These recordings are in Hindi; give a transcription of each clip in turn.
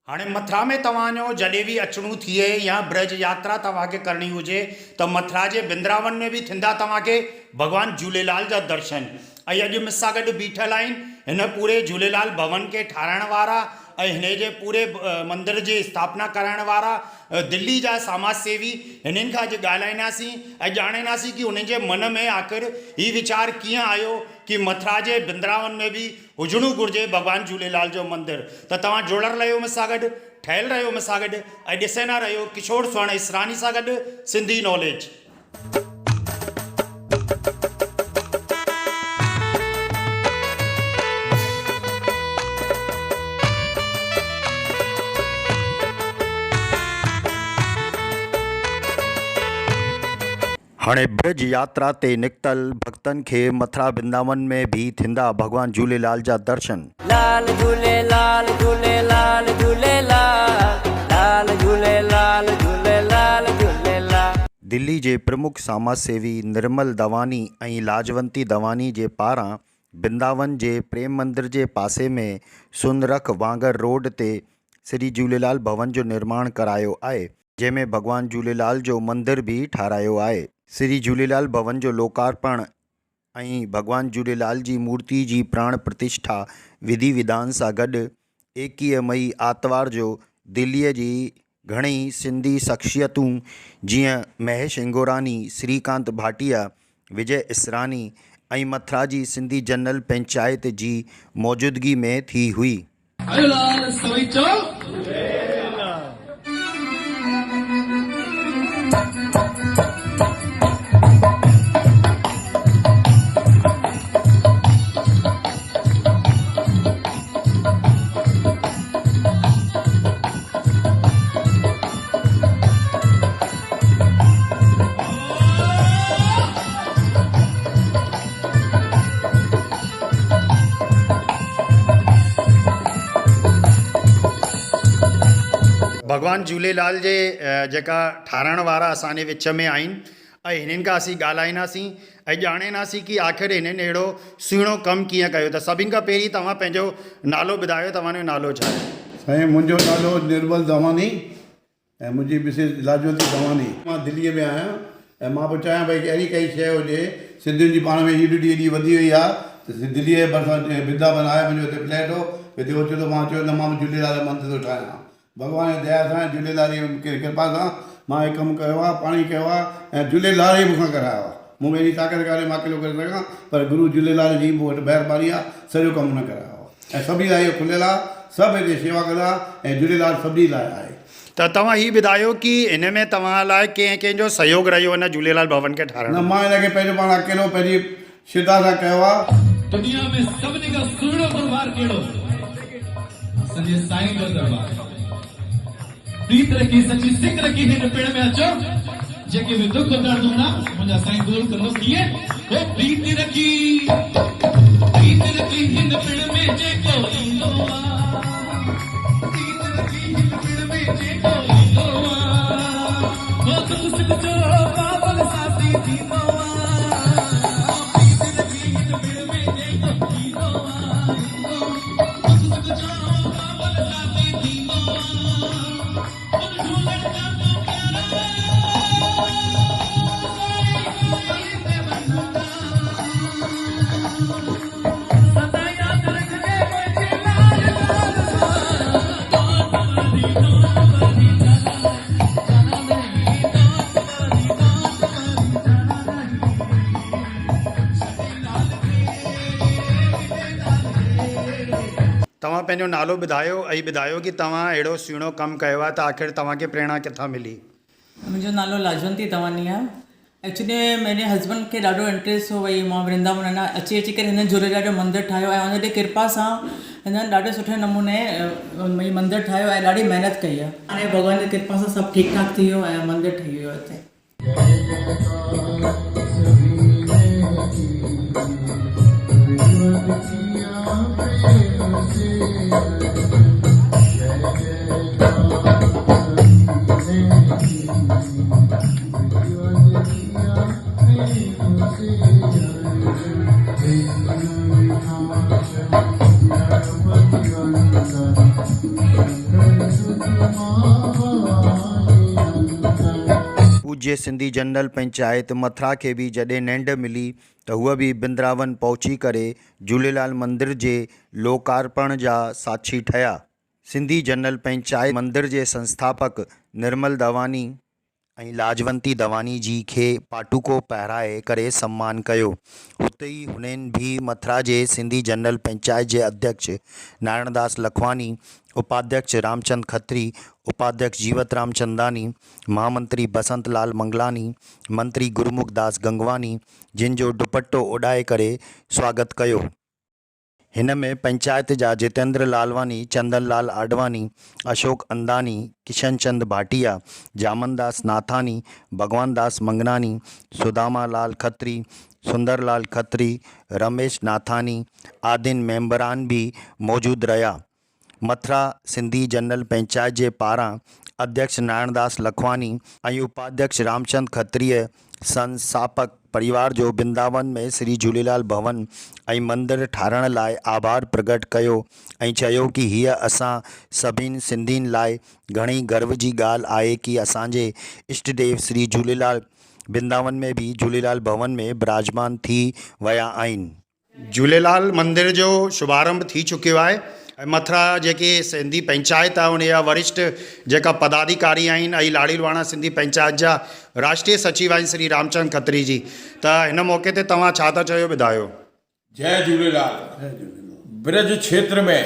हाँ मथुरा में तव्हांजो जॾहिं बि अचणो थिए या ब्रज यात्रा तव्हांखे करणी हुजे त मथुरा जे बिंद्रावन में भी थींदा तव्हांखे भगवान झूलेलाल जा दर्शन। ऐं अॼु मूंसां गॾु बीठल आहिनि हिन पूरे झूलेलाल भवन के ठाराइण वारा ऐं हिन जे पूरे मंदिर जी स्थापना कराइण वारा दिल्ली जा समाज सेवी। हिननि खां अॼु ॻाल्हाईंदासीं ऐं ॼाणींदासीं कि उन्हनि जे मन में आख़िर ही वीचार कीअं आयो कि मथुरा जे बिंद्रावन में भी हुजणो घुरिजे भगवान झूलेलाल जो मंदिर। त तव्हां जुड़ल रहियो मूंसां गॾु, ठहियल रहियो मूंसां गॾु ऐं ॾिसंदा रहियो किशोर स्वर्ण इसरानी सां गॾु सिंधी नॉलेज। हाणे ब्रज यात्रा ते निकतल भक्तन के मथुरा बिंदावन में भी थींदा भगवान झूलेलाल जा दर्शन। लाल झूलेलाल झूलेलाल झूलेलाल लाल झूलेलाल झूलेलाल झूलेलाल। दिल्ली जे प्रमुख समाज सेवी निर्मल दवानी ऐं लाजवंती दवानी जे पारां बिंदावन जे प्रेम मंदिर जे पासे में सुनरख वांगर रोड ते श्री झूलेलाल भवन जो निर्माण करायो आहे, जंहिंमें भगवान झूलेलाल जो मंदिर भी ठारायो आहे। श्री झूलेलाल भवन जो लोकार्पण ऐं भगवान झूलेलाल जी मूर्ति जी प्राण प्रतिष्ठा विधि विधान सां गॾु 21 मई आतवार जो दिल्लीअ जी घणई सिंधी शख्सियतूं जीअं महेश इंगोरानी, श्रीकांत भाटिया, विजय इसरानी ऐं मथुरा जी सिंधी जनरल पंचायत जी मौजूदगी में थी हुई। भगवान झूलेलाल जे जेका ठाराइण वारा असांजे विच में आहिनि ऐं हिननि खां असीं ॻाल्हाईंदासीं ऐं ॼाणींदासीं कि आख़िर हिननि अहिड़ो सुहिणो कमु कीअं कयो। त सभिनि खां पहिरीं तव्हां पंहिंजो नालो ॿुधायो, तव्हांजो नालो छा आहे? साईं, मुंहिंजो नालो निर्मल दवानी ऐं मुंहिंजी मिसिस लाजवंती दवानी। मां दिल्लीअ में आहियां ऐं मां बि चाहियां भई अहिड़ी काई शइ हुजे, सिंधियुनि जी पाण में यूनिटी एॾी वधी वई आहे त दिल्लीअ जे भरिसां बिंदावन आहे, मुंहिंजो हिते फ्लैट हो, हिते अचे थो, मां चयो न मां बि झूलेलाल जो मंदरु थो ठाहियां। भॻवान जी दया सां झूलेलाल जी कृपा सां मां हे कमु कयो आहे, पाणी कयो आहे ऐं झूलेलाल ई मूंखां करायो आहे। मूं में एॾी ताक़त कान्हे मां अकेलो करे सघां, पर गुरू झूलेलाल जी मूं वटि महिरबानी आहे, सॼो कमु न करायो आहे ऐं सभिनी लाइ इहो खुलियल आहे, सभु हिते शेवा कंदा ऐं झूलेलाल सभिनी लाइ आहे। त तव्हां हीअ ॿुधायो कि हिन में तव्हां लाइ कंहिंजो सहयोग रहियो हिन झूलेलाल भवन खे ठाहिण? न, मां हिनखे पंहिंजो पाण अकेलो पंहिंजी श्रद्धा सां कयो आहे। दुनिया में सभिनी खां सुहिणो दरबार कहिड़ो? असांजे साईं जो दरबार। प्रीत रखी सची सिक रखी हिन पिण में अचो, जेके बि दुख दर्द हूंदा मुंहिंजा साईं दूर कंदो। कीअं? ओ प्रीत रखी हिन पिण में जेको ईंदो आहे, प्रीत रखी हिन पिण में जेको ईंदो आहे, ओ दुख सुख जो पावल साथी थींदो आहे। प्रीत रखी हिन पिण में जेको ईंदो आहे, दुख सुख जो पावल साथी थींदो आहे। तव्हां पंहिंजो नालो ॿुधायो ऐं ॿुधायो कि तव्हां अहिड़ो सुहिणो कमु कयो आहे, त आख़िर तव्हांखे प्रेरणा किथां मिली? मुंहिंजो नालो लाजवंती दवानी आहे। एक्चुअली मेरे हस्बैंड खे ॾाढो इंट्रस्ट हो भई मां वृंदावन अञा अची करे हिन झूलेलाल जो मंदरु ठाहियो ऐं हुन जी कृपा सां हिन ॾाढे सुठे नमूने मंदरु ठाहियो ऐं ॾाढी महिनत कई आहे। हाणे भॻवान जी कृपा सां सभु ठीकु ठाक थी वियो ऐं मंदरु ठही वियो हिते। Thank you. पूज्य सिंधी जनरल पंचायत मथुरा खे बि जॾहिं निंड मिली त हूअ बि बिंद्रावन पहुची करे झूलेलाल मंदिर जे लोकार्पण जा साक्षी ठहिया। सिंधी जनरल पंचायत मंदिर जे संस्थापक निर्मल दवानी ऐं लाजवंती दवानी जी खे पाटुको पहिराए करे सम्मान कयो। हुते ई हुननि भी मथुरा जे सिंधी जनरल पंचायत जे अध्यक्ष नारायणदास लखवानी, उपाध्यक्ष रामचंद खत्री, उपाध्यक्ष जीवतराम चंदानी, महामंत्री बसंत लाल मंगलानी, मंत्री गुरमुख दास गंगवानी जिन जो दुपट्टो उॾाए करे स्वागत कयो। हिन में पंचायत जा जितेंद्र लालवानी, चंदन लाल आडवानी, अशोक अंदानी, किशन चंद भाटिया, जामनदास नाथानी, भगवान दास मंगनानी, सुदामा लाल खत्री, सुंदर लाल खत्री, रमेश नाथानी आदिन मेंबरान भी मौजूद रहा। मथुरा सिंधी जनरल पंचायत जे पारां अध्यक्ष नारायणदास लखवानी ऐं उपाध्यक्ष रामचंद खत्रीअ संस्थापक परिवार जो बिंदावन में श्री झूलेलाल भवन ऐं मंदिर ठाहिण लाइ आभार प्रकट कयो ऐं चयो कि हीअ असां सभिनी सिंधियुनि लाइ घणी गर्व जी ॻाल्हि आहे कि असांजे इष्टदेव श्री झूलेलाल बिंदावन में भी झूलेलाल भवन में विराजमान थी विया आहिनि। झूलेलाल मंदिर जो शुभारंभ थी चुकियो आहे। मथुरा जेके सिंधी पंचायत आहे उन जा वरिष्ठ जेका पदाधिकारी आहिनि ऐं लाड़ीलवाणा सिंधी पंचायत जा राष्ट्रीय सचिव आहिनि श्री रामचंद खत्री जी, त हिन मौक़े ते तव्हां छा था चयो ॿुधायो। जय झूलेलाल। ब्रज क्षेत्र में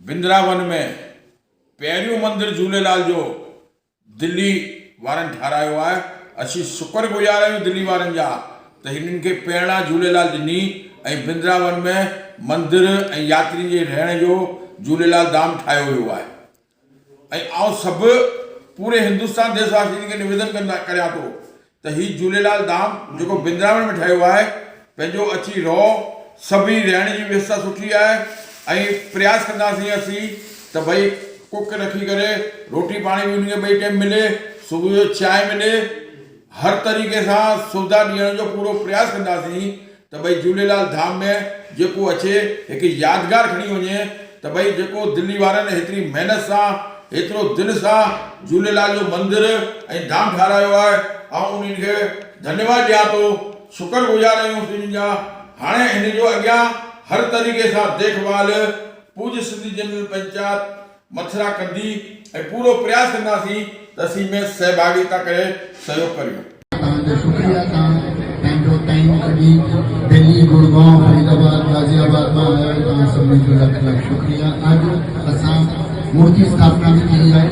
बिंद्रावन में पहिरियों मंदिर झूलेलाल जो दिल्ली वारनि ठारायो आहे। असीं शुक्रगुज़ार आहियूं दिल्ली वारनि जा त हिननि खे प्रेरणा झूलेलाल ॾिनी ऐं बिंद्रावन में मंदिर ऐं यात्री जे रहण जो झूलेलाल धाम ठाहियो वियो आहे। ऐं आउं सभु पूरे हिंदुस्तान देशवासियुनि खे निवेदन करियां थो त हीउ झूलेलाल धाम जेको बिंद्रावन में ठहियो आहे पंहिंजो अची रहो। सभी रहण जी व्यवस्था सुठी आहे ऐं प्रयास कंदासीं असीं त भई कुक रखी करे रोटी पाणी बि उनखे ॿई टाइम मिले, सुबुह जो चांहि मिले, हर तरीक़े सां सुविधा ॾियण जो पूरो प्रयास कंदासीं त भई झूलेलाल धाम में जेको अचे हिकु यादगार खणी वञे त भई जेको दिल्ली वारनि हेतिरी महिनत सां एतिरो दिलि सां झूलेलाल जो मंदिर ऐं धाम ठारायो आहे। ऐं उन्हनि खे धन्यवाद ॾियां थो, शुक्रगुज़ार आहियूं सिंधियुनि जा। हाणे हिन जो अॻियां हर तरीक़े सां देखभाल पूज्य सिंधी जनरल पंचायत मथुरा कंदी ऐं पूरो प्रयास कंदासीं त असीं में सहभागिता करे सहयोग करियूं। शुक्रिया पंहिंजो टाइम कढी दिल्ली, गुड़गांव, फरीदाबाद, गाज़ियाबाद में आया तव्हां सभिनी जो लख लख शुक्रिया। अॼु असां मूर्ति स्थापना भी की है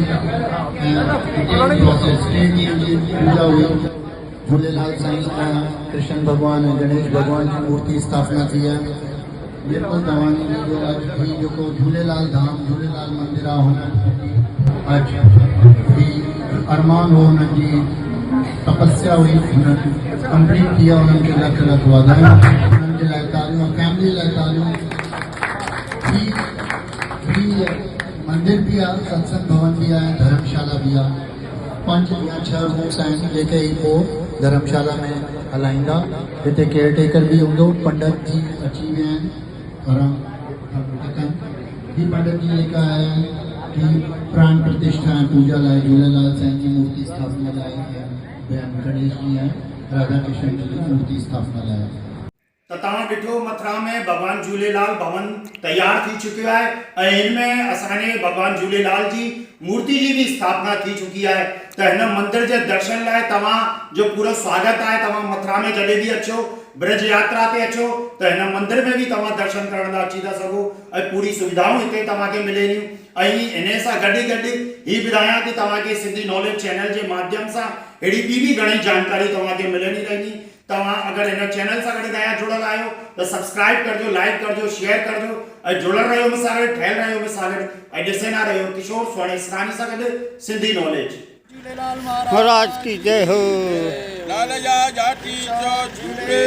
स्टेडियम जी पूजा हुई। झूलेलाल साईं कृष्ण भगवान ऐं गणेश भगवान की मूर्ति स्थापना थी है। बिल्कुल दवानी जो अॼु ही जेको झूलेलाल धाम झूलेलाल मंदिर आहे हुन अॼु ही अरमान हो हुननि जी तपस्या हुई, हुननि कंप्लीट किया। उन्हनि खे लख लख वाधायूं, उन्हनि जे लाइ तालियूं, फैमिली लाइ तालियूं। मंदिर भी आहे, सत्संग भवन भी आहे, धर्मशाला भी आहे। 5 या 6 रूम्स आहिनि जेके ही पोइ धर्मशाला में हलाईंदा। हिते केयर टेकर भी हूंदो। पंडित जी अची विया आहिनि। ही पंडित जी जेका आहे कि प्राण प्रतिष्ठा ऐं पूजा लाइ झूलेलाल साईं जी मूर्ति स्थापना लाइ बयान गणेश जी है, राधा कृष्ण जी मूर्ति स्थापना लाइ। तो तव्हां ॾिठो मथुरा में भगवान झूलेलाल भवन तैयार थी चुकियो आहे ऐं इनमें असांजे भगवान झूलेलाल जी मूर्ति जी भी स्थापना थी चुकी है। तो हिन मंदिर के दर्शन लाइ तव्हां जो पूरो स्वागत है। तव्हां मथुरा में जॾहिं भी अचो, ब्रज यात्रा ते अचो तो हिन मंदिर में भी तव्हां दर्शन करण लाइ अची था सघो ऐं पूरी सुविधाऊं हिते तव्हांखे मिलंदियूं। ऐं इन सां गॾु गॾु ही ॿुधायां कि तव्हांखे सिंधी नॉलेज चैनल के माध्यम सां अहिड़ी भी घणी जानकारी तव्हांखे मिलंदी रहंदी। तव्हां अगर इन चैनल सां गॾु नया जुड़ल आहियो तो सब्सक्राइब करजो, लाइक करजो, शेयर करजो ऐं जुड़ल रहियो मूंसां गॾु, ठहियल रहियो मूंसां गॾु ऐं ॾिसंदा रहियो किशोर सोनी इसरानी सां गॾु सिंधी नॉलेज। महाराज की जय हो। लाल जा जाती जो झूले